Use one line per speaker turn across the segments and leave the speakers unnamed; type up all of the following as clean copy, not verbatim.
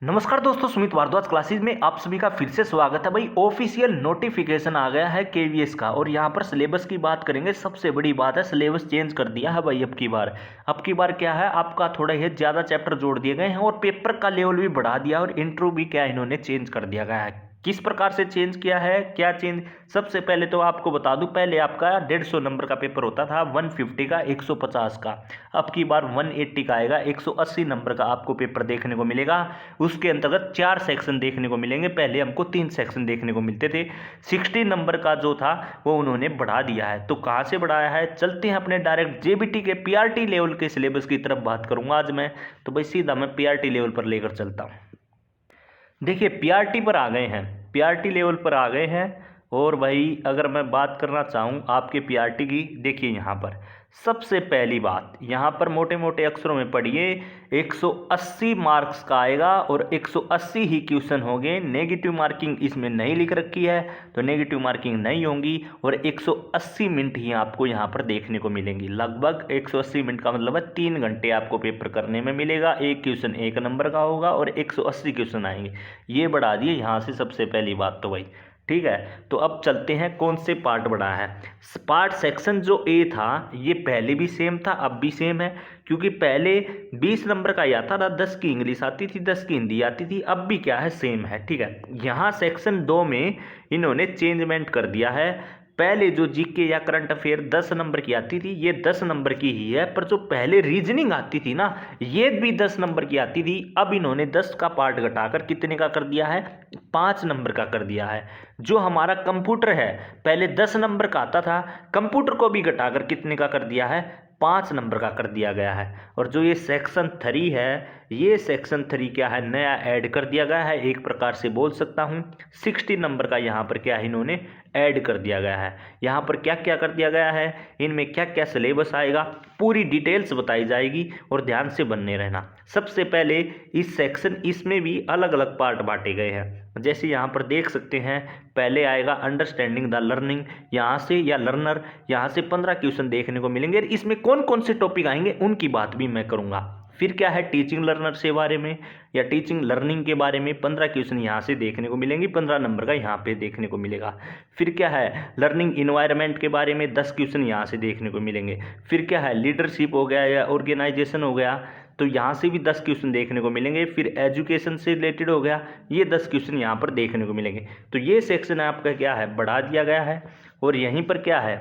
नमस्कार दोस्तों, सुमित भारद्वाज क्लासेज में आप सभी का फिर से स्वागत है। भाई ऑफिशियल नोटिफिकेशन आ गया है केवीएस का और यहाँ पर सिलेबस की बात करेंगे। सबसे बड़ी बात है सिलेबस चेंज कर दिया है भाई। अब की बार क्या है, आपका थोड़ा ही ज़्यादा चैप्टर जोड़ दिए गए हैं और पेपर का लेवल भी बढ़ा दिया और इंटरव्यू भी क्या इन्होंने चेंज कर दिया गया है। किस प्रकार से चेंज किया है, क्या चेंज, सबसे पहले तो आपको बता दूं, पहले आपका 150 नंबर का पेपर होता था, 150 का, 150 का। अब की बार 180 का आएगा, 180 नंबर का आपको पेपर देखने को मिलेगा। उसके अंतर्गत 4 सेक्शन देखने को मिलेंगे, पहले हमको 3 सेक्शन देखने को मिलते थे। 60 नंबर का जो था वो उन्होंने बढ़ा दिया है। तो कहाँ से बढ़ाया है, चलते हैं अपने डायरेक्ट जेबीटी के पीआरटी लेवल के सिलेबस की तरफ बात करूंगा आज मैं। तो भाई सीधा मैं पीआरटी लेवल पर लेकर चलता हूँ। देखिए पीआरटी पर आ गए हैं, पीआरटी लेवल पर आ गए हैं। और भाई अगर मैं बात करना चाहूँ आपके पीआरटी की, देखिए यहाँ पर सबसे पहली बात, यहाँ पर मोटे मोटे अक्षरों में पढ़िए, 180 मार्क्स का आएगा और 180 ही क्वेश्चन होंगे। नेगेटिव मार्किंग इसमें नहीं लिख रखी है तो नेगेटिव मार्किंग नहीं होंगी और 180 मिनट ही आपको यहाँ पर देखने को मिलेंगी। लगभग 180 मिनट का मतलब है 3 घंटे आपको पेपर करने में मिलेगा। एक क्वेश्चन 1 नंबर का होगा और 180 क्वेश्चन आएंगे। ये बढ़ा दिए यहाँ से सबसे पहली बात तो भाई, ठीक है। तो अब चलते हैं कौन से पार्ट बढ़ा है। पार्ट सेक्शन जो ए था ये पहले भी सेम था, अब भी सेम है, क्योंकि पहले 20 नंबर का ही आता था, 10 की इंग्लिश आती थी, 10 की हिंदी आती थी। अब भी क्या है, सेम है, ठीक है। यहाँ सेक्शन 2 में इन्होंने चेंजमेंट कर दिया है। पहले जो जीके या करंट अफेयर 10 नंबर की आती थी, ये 10 नंबर की ही है, पर जो पहले रीजनिंग आती थी ना, ये भी 10 नंबर की आती थी। अब इन्होंने 10 का पार्ट घटाकर कितने का कर दिया है, 5 नंबर का कर दिया है। जो हमारा कंप्यूटर है, पहले 10 नंबर का आता था, कंप्यूटर को भी घटाकर कितने का कर दिया है, 5 नंबर का कर दिया गया है। और जो ये सेक्शन 3 है, ये सेक्शन 3 क्या है, नया ऐड कर दिया गया है, एक प्रकार से बोल सकता हूँ। 60 नंबर का यहाँ पर क्या है, इन्होंने ऐड कर दिया गया है। यहाँ पर क्या क्या कर दिया गया है, इनमें क्या क्या सिलेबस आएगा, पूरी डिटेल्स बताई जाएगी और ध्यान से बनने रहना। सबसे पहले इस सेक्शन, इसमें भी अलग अलग पार्ट बांटे गए हैं। जैसे यहाँ पर देख सकते हैं, पहले आएगा अंडरस्टैंडिंग द लर्निंग, यहाँ से या लर्नर, यहाँ से 15 क्वेश्चन देखने को मिलेंगे। इसमें कौन कौन से टॉपिक आएंगे उनकी बात भी मैं करूँगा। फिर क्या है, टीचिंग लर्नर से बारे में या टीचिंग लर्निंग के बारे में 15 क्वेश्चन यहाँ से देखने को मिलेंगे, 15 नंबर का यहाँ पे देखने को मिलेगा। फिर क्या है, लर्निंग इन्वायरमेंट के बारे में 10 क्वेश्चन यहाँ से देखने को मिलेंगे। फिर क्या है, लीडरशिप हो गया या ऑर्गेनाइजेशन हो गया, तो यहाँ से भी 10 क्वेश्चन देखने को मिलेंगे। फिर एजुकेशन से रिलेटेड हो गया, ये 10 क्वेश्चन यहाँ पर देखने को मिलेंगे। तो ये सेक्शन आपका क्या है, बढ़ा दिया गया है। और यहीं पर क्या है,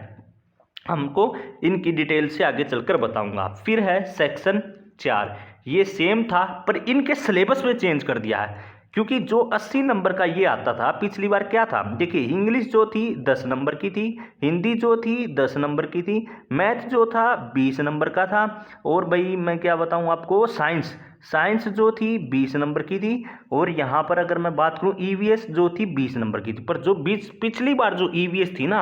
हमको इनकी डिटेल से आगे चलकर बताऊंगा। फिर है सेक्शन 4, ये सेम था पर इनके सिलेबस में चेंज कर दिया है। क्योंकि जो 80 नंबर का ये आता था, पिछली बार क्या था, देखिए इंग्लिश जो थी 10 नंबर की थी, हिंदी जो थी 10 नंबर की थी, मैथ जो था 20 नंबर का था, और भाई मैं क्या बताऊं आपको, साइंस जो थी 20 नंबर की थी। और यहाँ पर अगर मैं बात करूँ ईवीएस जो थी 20 नंबर की थी। पर जो पिछली बार जो ईवीएस थी ना,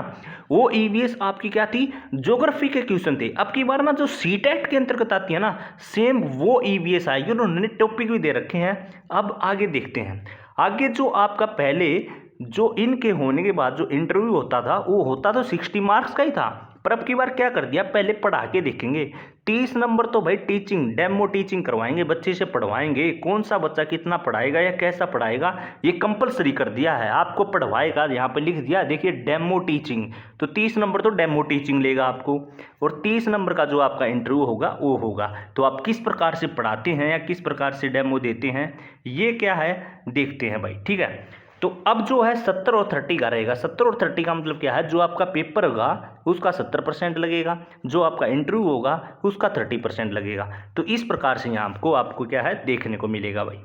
वो ईवीएस आपकी क्या थी, ज्योग्राफी के क्वेश्चन थे। अब की बार ना जो सीटेट के अंतर्गत आती है ना, सेम वो ईवीएस आएगी, उन्होंने टॉपिक भी दे रखे हैं। अब आगे देखते हैं, आगे जो आपका पहले जो इनके होने के बाद जो इंटरव्यू होता था, वो होता तो 60 मार्क्स का ही था। पर अब की बार क्या कर दिया, पहले पढ़ा के देखेंगे। 30 नंबर तो भाई टीचिंग, डेमो टीचिंग करवाएंगे, बच्चे से पढ़वाएंगे। कौन सा बच्चा कितना पढ़ाएगा या कैसा पढ़ाएगा, ये कंपलसरी कर दिया है, आपको पढ़वाएगा। यहाँ पे लिख दिया, देखिए डेमो टीचिंग, तो 30 नंबर तो डेमो टीचिंग लेगा आपको, और 30 नंबर का जो आपका इंटरव्यू होगा वो होगा। तो आप किस प्रकार से पढ़ाते हैं या किस प्रकार से डेमो देते हैं, ये क्या है देखते हैं भाई, ठीक है। तो अब जो है 70 और 30 का रहेगा। 70 और 30 का मतलब क्या है, जो आपका पेपर होगा उसका 70% लगेगा, जो आपका इंटरव्यू होगा उसका 30% लगेगा। तो इस प्रकार से यहाँ आपको क्या है देखने को मिलेगा भाई।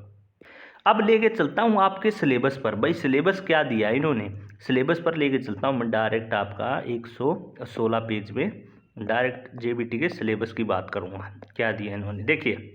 अब लेके चलता हूँ आपके सिलेबस पर। भाई सिलेबस क्या दिया है इन्होंने, सिलेबस पर लेके चलता हूँ मैं डायरेक्ट आपका 116 पेज में, डायरेक्ट जेबीटी के सिलेबस की बात करूँगा। क्या दिया है इन्होंने, देखिए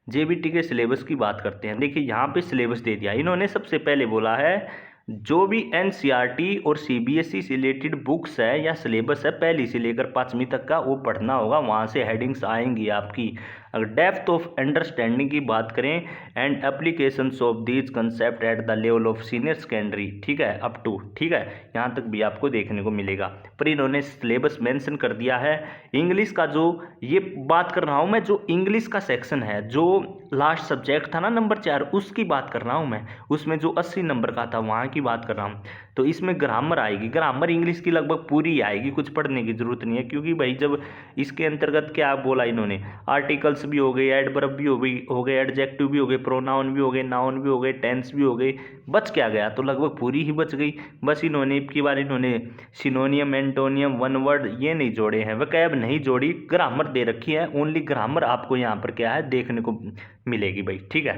जेबीटी के सिलेबस की बात करते हैं। देखिए यहाँ पे सिलेबस दे दिया इन्होंने। सबसे पहले बोला है जो भी एनसीईआरटी और सीबीएसई से रिलेटेड बुक्स है या सिलेबस है, पहली से लेकर 5वीं तक का, वो पढ़ना होगा। वहाँ से हेडिंग्स आएंगी आपकी। अगर डेप्थ ऑफ अंडरस्टैंडिंग की बात करें and applications of these concept at the level of senior secondary, ठीक है, अप टू, ठीक है, यहाँ तक भी आपको देखने को मिलेगा। पर इन्होंने सिलेबस मेंशन कर दिया है। इंग्लिश का जो ये बात कर रहा हूँ मैं, जो इंग्लिश का सेक्शन है, जो लास्ट सब्जेक्ट था ना नंबर 4, उसकी बात कर रहा हूँ मैं, उसमें जो 80 नंबर का था वहाँ की बात कर रहा हूँ। तो इसमें ग्रामर आएगी, ग्रामर इंग्लिश की लगभग पूरी आएगी, कुछ पढ़ने की जरूरत नहीं है, क्योंकि भाई जब इसके अंतर्गत क्या बोला इन्होंने, आर्टिकल्स भी हो गए, एडवर्ब भी हो गए, एडजेक्टिव भी हो गए, प्रोनाउन भी हो गए, नाउन भी हो गए, टेंस भी हो गए, बच क्या गया, तो लगभग पूरी ही बच गई। बस इन्होंने इनकी बार इन्होंने सिनोनियम, एंटोनियम, वन वर्ड ये नहीं जोड़े हैं, वकैब नहीं जोड़ी, ग्रामर दे रखी है, ओनली ग्रामर आपको यहाँ पर क्या है देखने को मिलेगी भाई, ठीक है।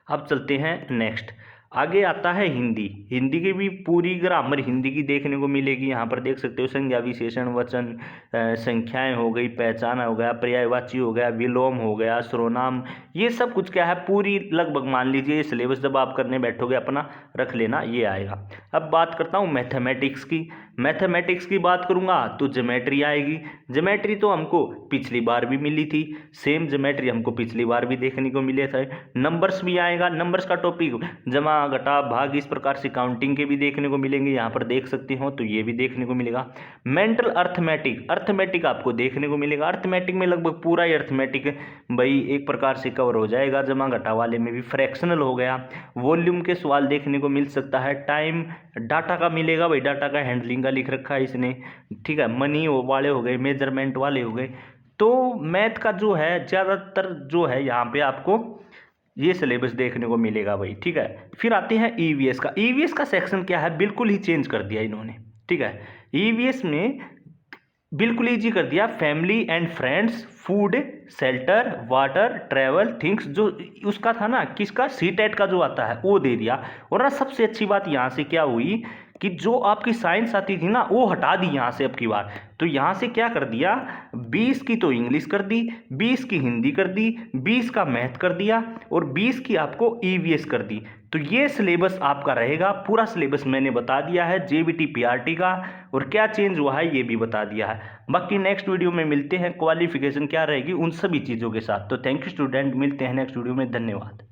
अब चलते हैं नेक्स्ट, आगे आता है हिंदी। हिंदी की भी पूरी ग्रामर हिंदी की देखने को मिलेगी। यहाँ पर देख सकते हो संज्ञा, विशेषण, वचन, संख्याएं हो गई, पहचान हो गया, पर्यायवाची हो गया, विलोम हो गया, सर्वनाम, ये सब कुछ क्या है पूरी लगभग मान लीजिए ये सिलेबस जब आप करने बैठोगे अपना रख लेना, ये आएगा। अब बात करता हूँ मैथमेटिक्स की। मैथमेटिक्स की बात करूँगा तो ज्योमेट्री आएगी। ज्योमेट्री तो हमको पिछली बार भी मिली थी, सेम ज्योमेट्री हमको पिछली बार भी देखने को मिले थे। नंबर्स भी आएगा, नंबर्स का टॉपिक जमा, घटा, भाग, इस प्रकार से काउंटिंग के भी देखने को मिलेंगे, यहाँ पर देख सकते हो, तो ये भी देखने को मिलेगा। मेंटल अर्थमेटिक, अर्थमेटिक आपको देखने को मिलेगा। अर्थमेटिक में लगभग पूरा ही अर्थमेटिक भाई एक प्रकार से कवर हो जाएगा, जमा घटा वाले में भी। फ्रैक्शनल हो गया, वॉल्यूम के सवाल देखने को मिल सकता है। टाइम डाटा का मिलेगा भाई, डाटा का हैंडलिंग का लिख रखा है इसने, ठीक है। मनी वाले हो गए, मेजरमेंट वाले हो गए। तो मैथ का जो है ज़्यादातर जो है यहाँ पे आपको ये सिलेबस देखने को मिलेगा भाई, ठीक है। फिर आते हैं ईवीएस का। ईवीएस का सेक्शन क्या है, बिल्कुल ही चेंज कर दिया इन्होंने, ठीक है। ईवीएस में बिल्कुल ईजी कर दिया, family and friends, food, shelter, water, travel, things, जो उसका था ना किसका, सीटेट का जो आता है वो दे दिया। और ना सबसे अच्छी बात यहाँ से क्या हुई कि जो आपकी साइंस आती थी ना वो हटा दी यहाँ से अब की बार। तो यहाँ से क्या कर दिया, 20 की तो इंग्लिश कर दी, 20 की हिंदी कर दी, 20 का मैथ कर दिया और 20 की आपको ईवीएस कर दी। तो ये सिलेबस आपका रहेगा, पूरा सिलेबस मैंने बता दिया है जेबीटी पीआरटी का, और क्या चेंज हुआ है ये भी बता दिया है। बाकी नेक्स्ट वीडियो में मिलते हैं, क्वालिफिकेशन क्या रहेगी उन सभी चीज़ों के साथ। तो थैंक यू स्टूडेंट, मिलते हैं नेक्स्ट वीडियो में, धन्यवाद।